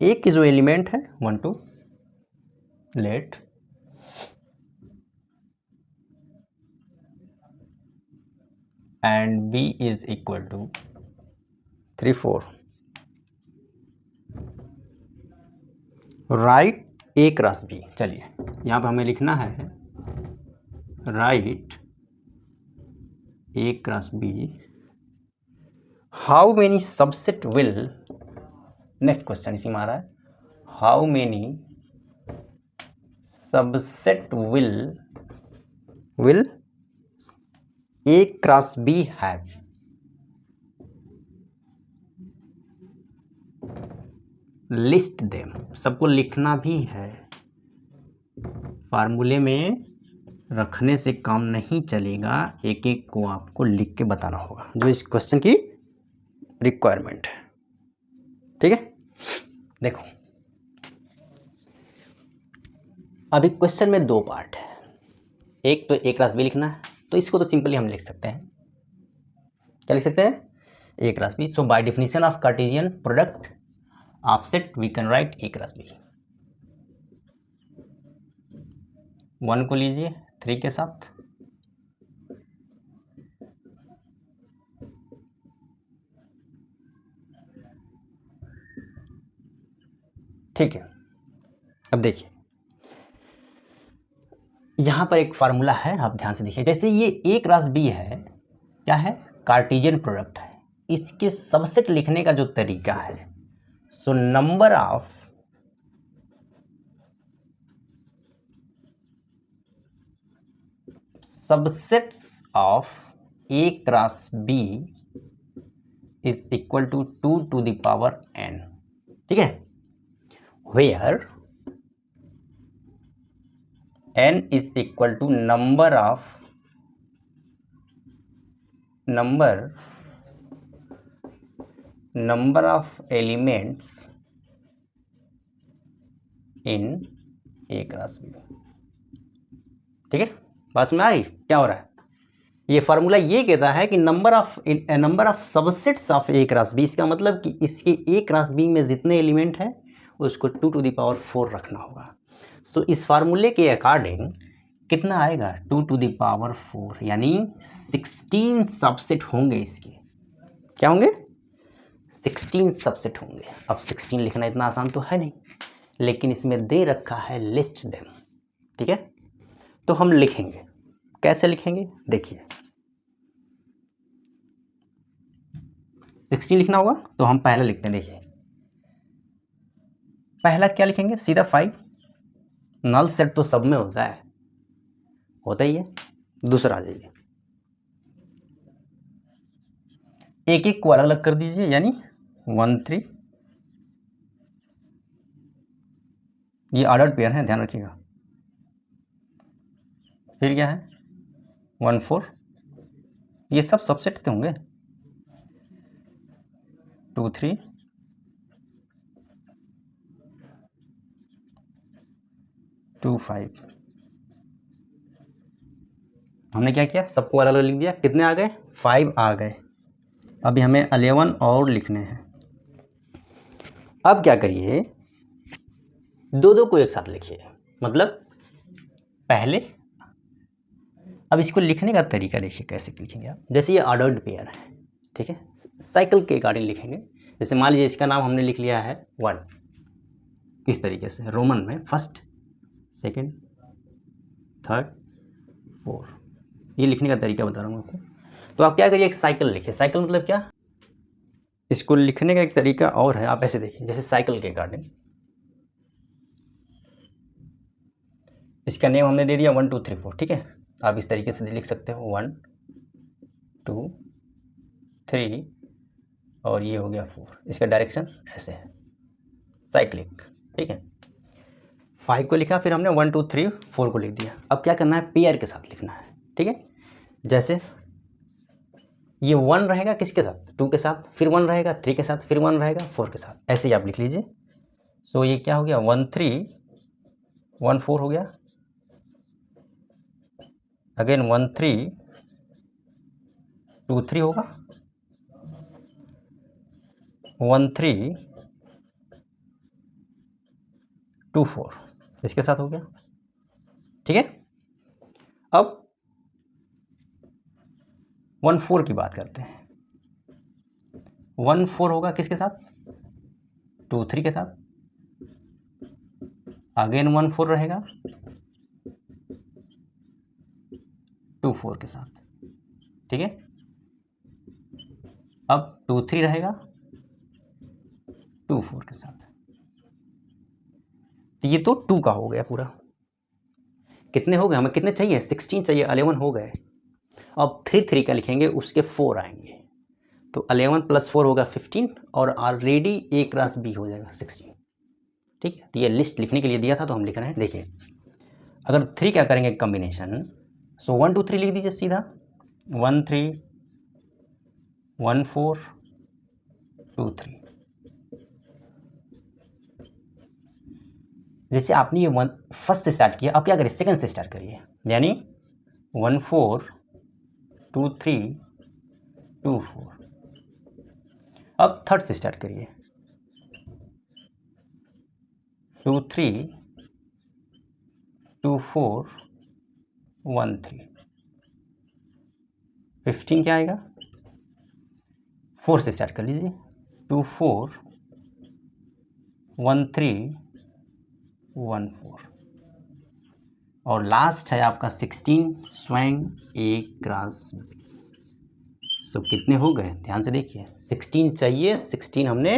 एक की जो एलिमेंट है 1 2, let and b is equal to 3 4, write a cross b। चलिए यहाँ पर हमें लिखना है write a cross b, how many subset will, next question इसी में आ रहा है, how many subset will a cross b have. List them, सबको लिखना भी है, फार्मूले में रखने से काम नहीं चलेगा, एक एक को आपको लिख के बताना होगा, जो इस क्वेश्चन की रिक्वायरमेंट है। ठीक है, देखो अभी क्वेश्चन में 2 पार्ट है, एक तो a क्रॉस b लिखना है, तो इसको तो सिंपली हम लिख सकते हैं। क्या लिख सकते हैं? a cross b। So by definition of Cartesian product of set we can write a cross b। 1 को लीजिए 3 के साथ, ठीक है। अब देखिए यहां पर एक फार्मूला है, आप ध्यान से देखिए। जैसे ये a क्रॉस b है, क्या है? कार्टेशियन प्रोडक्ट है। इसके सबसेट लिखने का जो तरीका है, so number of subsets of a cross b is equal to 2 to the power n। ठीक है, where n is equal to number of elements in a cross b। ठीक है, बात में आई क्या हो रहा है? ये फार्मूला ये कहता है कि number of subsets of A cross B, इसका मतलब कि इसके ए क्रॉस बी में जितने एलिमेंट हैं उसको 2 to the power 4 रखना होगा। सो इस फार्मूले के अकॉर्डिंग कितना आएगा? 2 to the power 4, यानी 16 सबसेट होंगे इसके। क्या होंगे? 16 सबसेट होंगे। अब 16 लिखना इतना आसान तो है नहीं, लेकिन इसमें दे रखा है लिस्ट देम। ठीक है, तो हम लिखेंगे। कैसे लिखेंगे? देखिए 16 लिखना होगा तो हम पहला लिखते हैं। देखिए पहला क्या लिखेंगे? सीधा 5। नल सेट तो सब में होता ही है। दूसरा आ जाइए, एक एक को अलग अलग कर दीजिए, यानी 1 3। ये ऑर्डर्ड पेयर है, ध्यान रखिएगा। फिर क्या है? 1 4। ये सब सबसेट तो होंगे। 2 3 2 5। हमने क्या किया? सबको अलग अलग लिख दिया। कितने आ गए? 5 आ गए। अभी हमें 11 और लिखने हैं। अब क्या करिए, दो को एक साथ लिखिए। मतलब पहले, अब इसको लिखने का तरीका देखिए कैसे लिखेंगे आप। जैसे ये ऑर्डर्ड पेयर है, ठीक है, साइकिल के अकॉर्डिंग लिखेंगे। जैसे मान लीजिए इसका नाम हमने लिख लिया है 1, इस तरीके से रोमन में 1st 2nd 3rd 4। ये लिखने का तरीका बता रहा हूँ आपको। तो आप क्या करिए, एक साइकिल लिखिए। साइकिल मतलब क्या? इसको लिखने का एक तरीका और है, आप ऐसे देखिए। जैसे साइकिल के अकॉर्डिंग इसका नेम हमने दे दिया 1 2 3 4। ठीक है, आप इस तरीके से लिख सकते हो 1 2 3 और ये हो गया 4। इसका डायरेक्शन ऐसे है, साइक्लिक। ठीक है, 5 को लिखा, फिर हमने 1 2 3 4 को लिख दिया। अब क्या करना है, पेयर के साथ लिखना है। ठीक है, जैसे ये 1 रहेगा किसके साथ, 2 के साथ, फिर 1 रहेगा 3 के साथ, फिर 1 रहेगा 4 के साथ, ऐसे ही आप लिख लीजिए। सो ये क्या हो गया, 1 3 1 4 हो गया, अगेन 1 3 2 3 होगा, 1 3 2 4 इसके साथ हो गया। ठीक है, अब 1 4 की बात करते हैं। 1 4 होगा किसके साथ, 2 3 के साथ, अगेन 1 4 रहेगा 2 4 के साथ। ठीक है, अब 2 3 रहेगा 2 4 के साथ। तो ये तो 2 का हो गया पूरा। कितने हो गए, हमें कितने चाहिए, 16 चाहिए, 11 हो गए। अब 3 3 का लिखेंगे, उसके 4 आएंगे, तो 11 + 4 होगा 15, और ऑलरेडी A क्रॉस B हो जाएगा 16। ठीक है, तो ये लिस्ट लिखने के लिए दिया था तो हम लिख रहे हैं। देखिए, अगर 3 क्या करेंगे कॉम्बिनेशन, सो 1 2 3 लिख दीजिए सीधा, 1 3 1 4 2 3। जैसे आपने ये 1 फर्स्ट से स्टार्ट किया, अब क्या करिए, सेकंड से स्टार्ट करिए, यानी 1 4 2 3 2 4। अब थर्ड से स्टार्ट करिए, 2 3 2 4 1 3। 15 क्या आएगा, 4 से स्टार्ट कर लीजिए, 2 4 1 3 1 4, और लास्ट है आपका 16 स्वयं A क्रॉस B। सो कितने हो गए, ध्यान से देखिए, 16 चाहिए, 16 हमने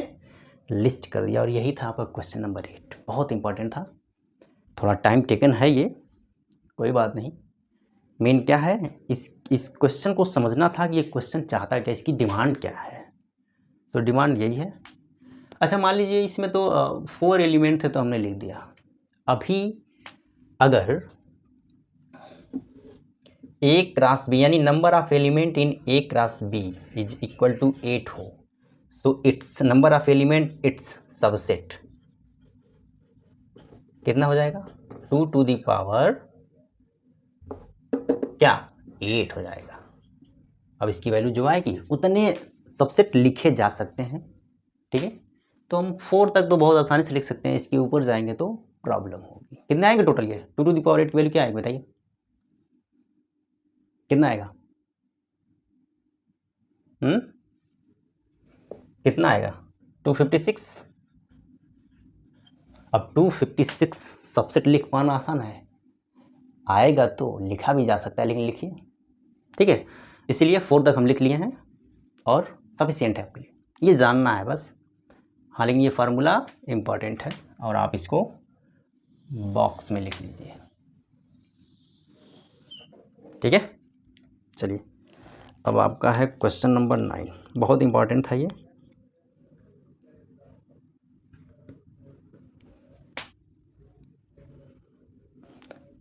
लिस्ट कर दिया, और यही था आपका क्वेश्चन नंबर 8। बहुत इंपॉर्टेंट था, थोड़ा टाइम टेकन है ये, कोई बात नहीं। मेन क्या है, इस क्वेश्चन को समझना था कि ये क्वेश्चन चाहता क्या, इसकी डिमांड क्या है। सो डिमांड यही है। अच्छा, मान लीजिए इसमें तो 4 एलिमेंट थे तो हमने लिख दिया। अभी अगर A क्रॉस B यानी number of element in A cross B is equal to 8 हो, so its number of element its subset कितना हो जाएगा, 2 टू द पावर क्या 8 हो जाएगा। अब इसकी वैल्यू जो आएगी उतने सबसेट लिखे जा सकते हैं। ठीक है, तो हम 4 तक तो बहुत आसानी से लिख सकते हैं, इसके ऊपर जाएंगे तो प्रॉब्लम होगी। कितने आएंगे टोटल, ये 2 टू द पावर 8 की वैल्यू क्या आएगी बताइए, कितना आएगा, कितना आएगा, 256। अब 256 सबसेट लिख पाना आसान है, आएगा तो लिखा भी जा सकता है, लेकिन लिखिए। ठीक है, इसीलिए 4 तक हम लिख लिए हैं और सफिशिएंट है आपके लिए, ये जानना है बस। हाँ, लेकिन ये फार्मूला इम्पॉर्टेंट है और आप इसको बॉक्स में लिख लीजिए। ठीक है, चलिए अब आपका है क्वेश्चन नंबर 9। बहुत इम्पॉर्टेंट था ये।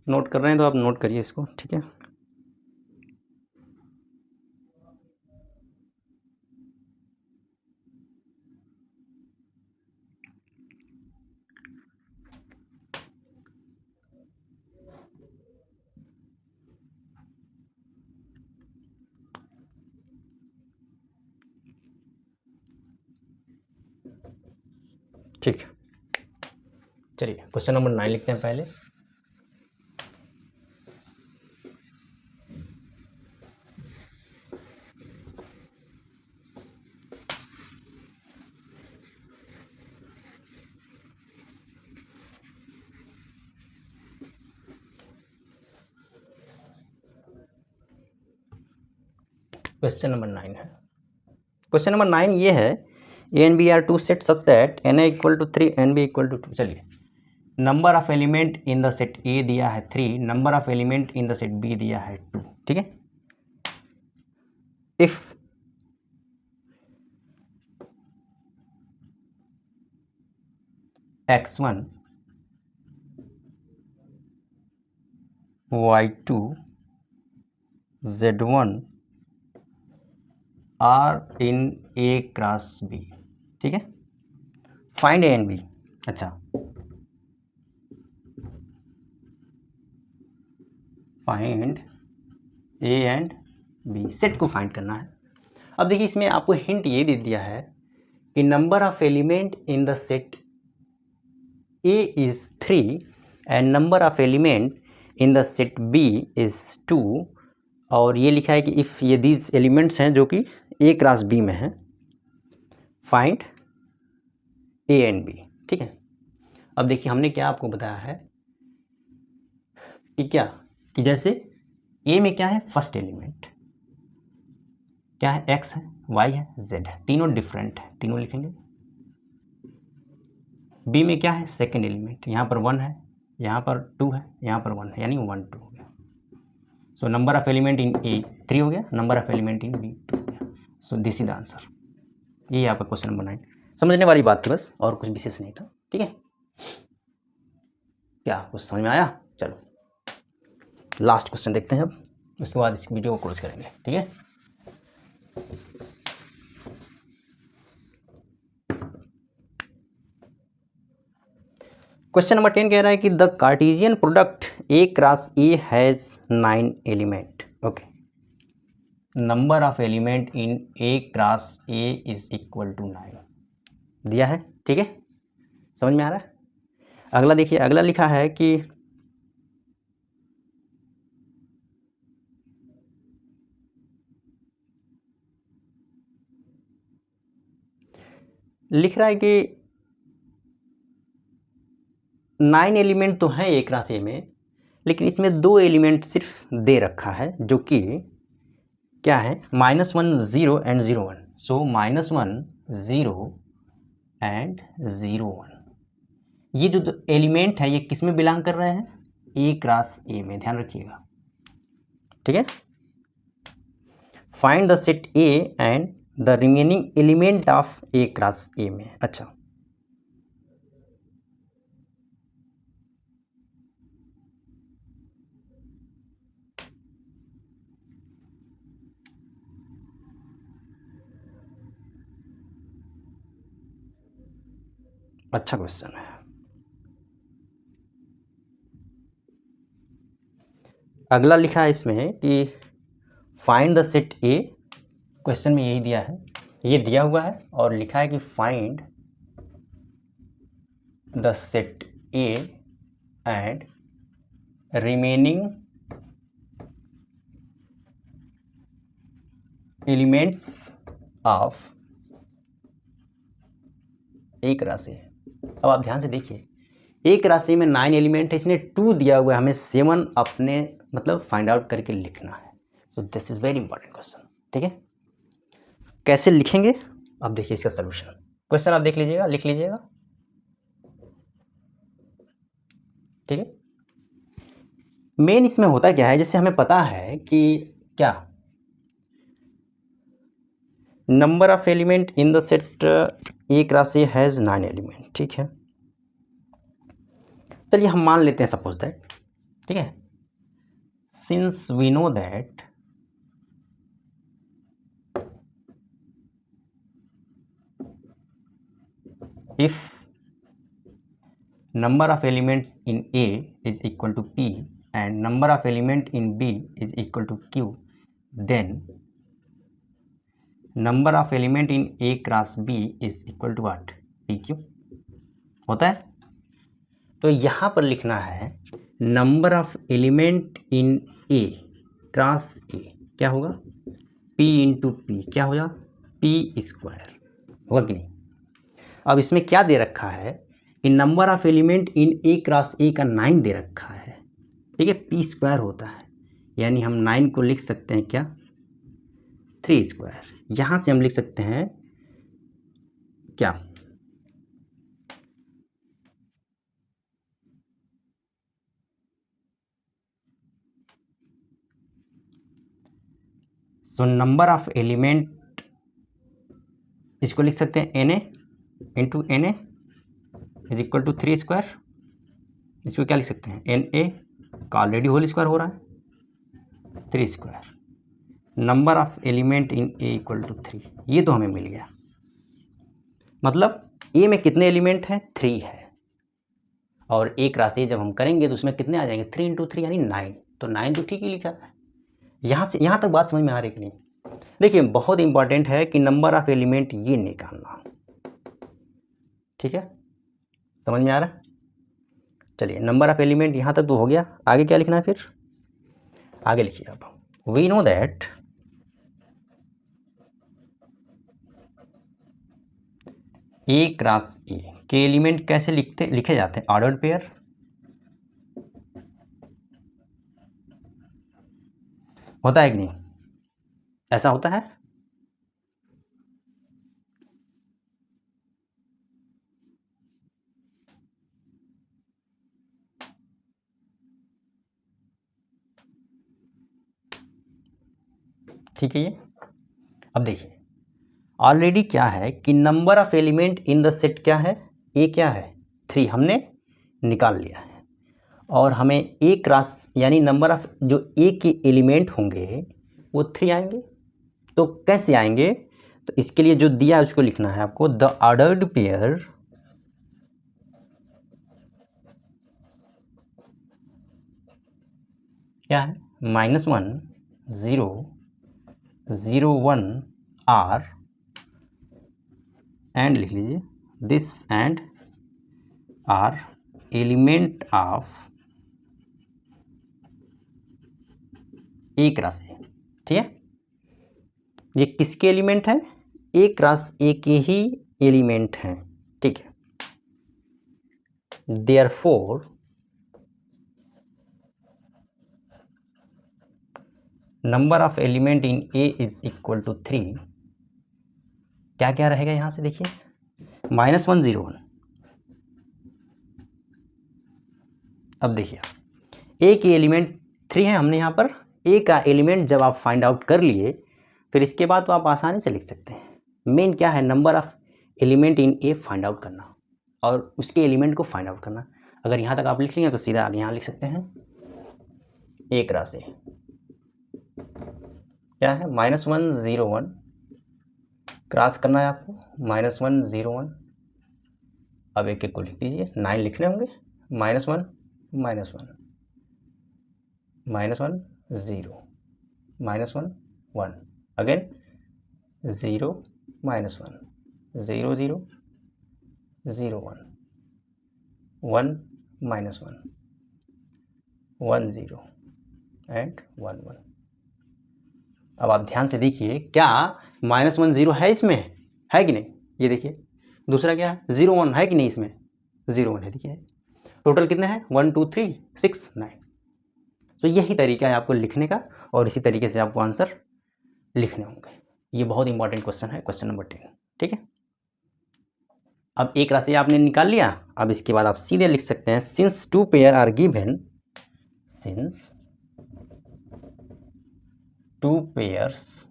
नोट कर रहे हैं तो आप नोट करिए इसको। ठीक है, ठीक है, चलिए क्वेश्चन नंबर 9 लिखते हैं पहले। क्वेश्चन नंबर 9 है, क्वेश्चन नंबर 9 ये है, A and B are two set such that n A equal to 3 n B equal to 2। चलिए, number of element in the set A दिया है 3, number of element in the set B दिया है 2। ठीक है, if x1 y2 z1 are in A cross B. ठीक है, find A and B. अच्छा, find A and B, set को फाइंड करना है। अब देखिए, इसमें आपको हिंट ये दे दिया है कि number of element in the set A is 3 and number of element in the set B is 2, और ये लिखा है कि इफ़ ये दीज एलिमेंट्स हैं जो कि ए क्रॉस बी में हैं, फाइंड ए एंड बी। ठीक है, अब देखिए हमने क्या आपको बताया है कि क्या, कि जैसे ए में क्या है, फर्स्ट एलिमेंट क्या है, एक्स है, वाई है, जेड है, तीनों डिफरेंट है, तीनों लिखेंगे। बी में क्या है, सेकेंड एलिमेंट, यहाँ पर 1 है, यहाँ पर 2 है, यहाँ पर 1 है, यानी 1 2 हो गया। So number of element in A 3 हो गया, number of element in B 2 हो गया। So this is the answer. ये आपका क्वेश्चन नंबर 9, समझने वाली बात थी बस, और कुछ विशेष नहीं था। ठीक है, क्या कुछ समझ में आया? चलो लास्ट क्वेश्चन देखते हैं अब, उसके बाद इस वीडियो को क्लोज करेंगे। ठीक है, क्वेश्चन नंबर 10 कह रहा है कि the Cartesian product A cross A has 9 element. Okay, number of element in A cross A is equal to 9 दिया है। ठीक है, समझ में आ रहा है? अगला देखिए, अगला लिखा है कि लिख रहा है कि 9 एलिमेंट तो हैं ए क्रॉस ए में, लेकिन इसमें 2 एलिमेंट सिर्फ दे रखा है, जो कि क्या है, -1 0 एंड 0 1। सो -1 0 एंड 0 1, ये जो एलिमेंट है ये किस में बिलोंग कर रहे हैं, ए क्रॉस ए में, ध्यान रखिएगा। ठीक है, find the set A and the remaining element of A cross ए में। अच्छा, अच्छा क्वेश्चन है। अगला लिखा है इसमें कि find the set A, question में यही दिया है, ये दिया हुआ है और लिखा है कि find the set A and remaining elements of एक राशि। अब आप ध्यान से देखिए, एक राशि में 9 एलिमेंट है, इसने 2 दिया हुआ है, हमें 7 अपने मतलब फाइंड आउट करके लिखना है। सो this is very important question. ठीक है, कैसे लिखेंगे अब देखिए इसका सोल्यूशन। क्वेश्चन आप देख लीजिएगा, लिख लीजिएगा। ठीक है, मेन इसमें होता क्या है, जैसे हमें पता है कि क्या number of element in the set A cross A has 9 element. ठीक है, चलिए हम मान लेते हैं सपोज दैट, ठीक है, since we know that if number of element in A is equal to P and number of element in B is equal to Q, then number of element in A cross B is equal to what, PQ होता है। तो यहाँ पर लिखना है number of element in A cross ए क्या होगा, P into P, क्या होगा, P स्क्वायर, होगा कि नहीं। अब इसमें क्या दे रखा है कि number of element in A cross ए का 9 दे रखा है। ठीक है, P स्क्वायर होता है, यानी हम 9 को लिख सकते हैं क्या, 3 स्क्वायर। यहाँ से हम लिख सकते हैं क्या, सो नंबर ऑफ एलिमेंट इसको लिख सकते हैं Na into Na is equal to 3 square, इसको क्या लिख सकते हैं, एन ए का ऑलरेडी होल स्क्वायर हो रहा है 3 square, number of element in A equal to 3, ये तो हमें मिल गया। मतलब ए में कितने एलिमेंट हैं, 3 है, और एक राशि जब हम करेंगे तो उसमें कितने आ जाएंगे, 3 इंटू 3 यानी 9, तो 9 तो ठीक ही लिखा है। यहाँ से यहाँ तक बात समझ में आ रही कि नहीं? देखिए बहुत इंपॉर्टेंट है कि नंबर ऑफ एलिमेंट ये निकालना, ठीक है, समझ में आ रहा है? चलिए नंबर ऑफ एलिमेंट यहाँ तक तो हो गया, आगे क्या लिखना है फिर, आगे लिखिए आप, we know that A cross A के एलिमेंट कैसे लिखे जाते हैं, ऑर्डर्ड पेयर। होता है कि नहीं, ऐसा होता है? ठीक है ये। अब देखिए ऑलरेडी क्या है कि number of element in the set क्या है, ए क्या है 3, हमने निकाल लिया है, और हमें ए क्रॉस यानी नंबर ऑफ जो ए के एलिमेंट होंगे वो 3 आएंगे। तो कैसे आएंगे, तो इसके लिए जो दिया है उसको लिखना है आपको, द ऑर्डर्ड पेयर क्या है, -1 0 0 1 आर, एंड लिख लीजिए this and are element of A cross A, ठीक है। ये किसके एलिमेंट हैं, ए क्रॉस ए के ही एलिमेंट हैं, ठीक है। Therefore number of element in A is equal to 3, क्या क्या रहेगा यहाँ से देखिए, -1 0 1। अब देखिए ए के एलिमेंट 3 है, हमने यहाँ पर ए का एलिमेंट जब आप फाइंड आउट कर लिए फिर इसके बाद तो आप आसानी से लिख सकते हैं। मेन क्या है, number of element in A find out करना और उसके एलिमेंट को फाइंड आउट करना। अगर यहाँ तक आप लिख लेंगे तो सीधा आगे यहाँ लिख सकते हैं, एक राशि क्या है, -1 0 1, क्रॉस करना है आपको, -1 0 1। अब एक एक को लिख दीजिए, 9 लिखने होंगे, -1 -1 -1 0 -1 1, अगेन 0 -1 0 0 0 1 1 -1 1 0 एंड 1 1। अब आप ध्यान से देखिए, क्या -1 0 है इसमें, है कि नहीं, ये देखिए। दूसरा क्या है, 0 1 है कि नहीं इसमें, 0 1 है, देखिए। टोटल कितने हैं, 1 2 3 6 9। तो यही तरीका है आपको लिखने का, और इसी तरीके से आपको आंसर लिखने होंगे। ये बहुत इंपॉर्टेंट क्वेश्चन है, क्वेश्चन नंबर 10, ठीक है। अब एक राशि आपने निकाल लिया, अब इसके बाद आप सीधे लिख सकते हैं, since 2 pair are given, since 2 pairs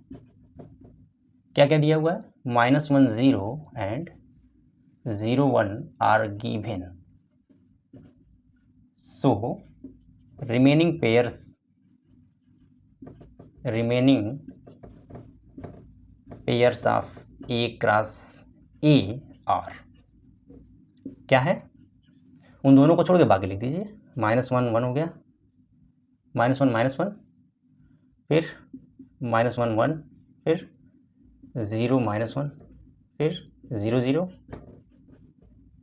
क्या क्या दिया हुआ है, -1 0 and 0 1 are given, so remaining pairs of A cross A are क्या है, उन दोनों को छोड़ के बाकी लिख दीजिए, -1 1 हो गया, -1 -1, फिर -1 1, फिर 0 -1, फिर 0 0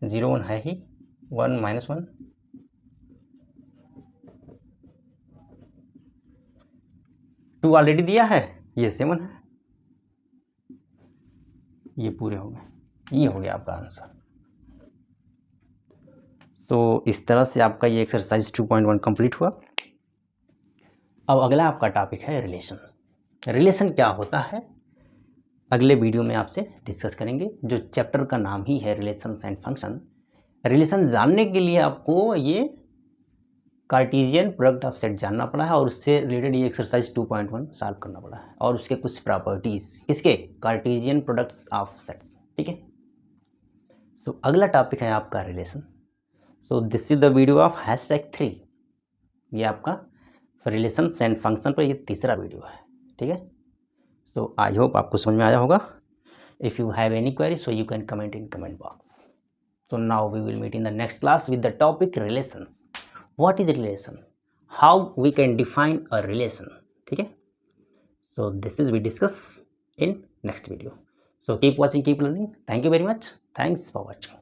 0 1 है ही, 1 -1, 2 ऑलरेडी दिया है, ये 7 है, ये पूरे हो गए, ये हो गया आपका आंसर। सो इस तरह से आपका ये एक्सरसाइज 2.1 कंप्लीट हुआ। अब अगला आपका टॉपिक है रिलेशन। रिलेशन क्या होता है अगले वीडियो में आपसे डिस्कस करेंगे, जो चैप्टर का नाम ही है रिलेशंस एंड फंक्शन। रिलेशन जानने के लिए आपको ये कार्टेशियन प्रोडक्ट ऑफ सेट जानना पड़ा है, और उससे रिलेटेड ये एक्सरसाइज 2.1 सॉल्व करना पड़ा है, और उसके कुछ प्रॉपर्टीज़ किसके, कार्टेशियन प्रोडक्ट्स ऑफ सेट्स, ठीक है। सो अगला टॉपिक है आपका relation. So this is the video of #3। ये आपका रिलेशंस एंड फंक्शन पर ये तीसरा वीडियो है, ठीक है। सो आई होप आपको समझ में आया होगा। If you have any query so you can comment in comment box. So now we will meet in the next class with the topic relations. What is relation? How we can define a relation? ठीक है? So this is we discuss in next video. So keep watching, keep learning. Thank you very much. Thanks for watching.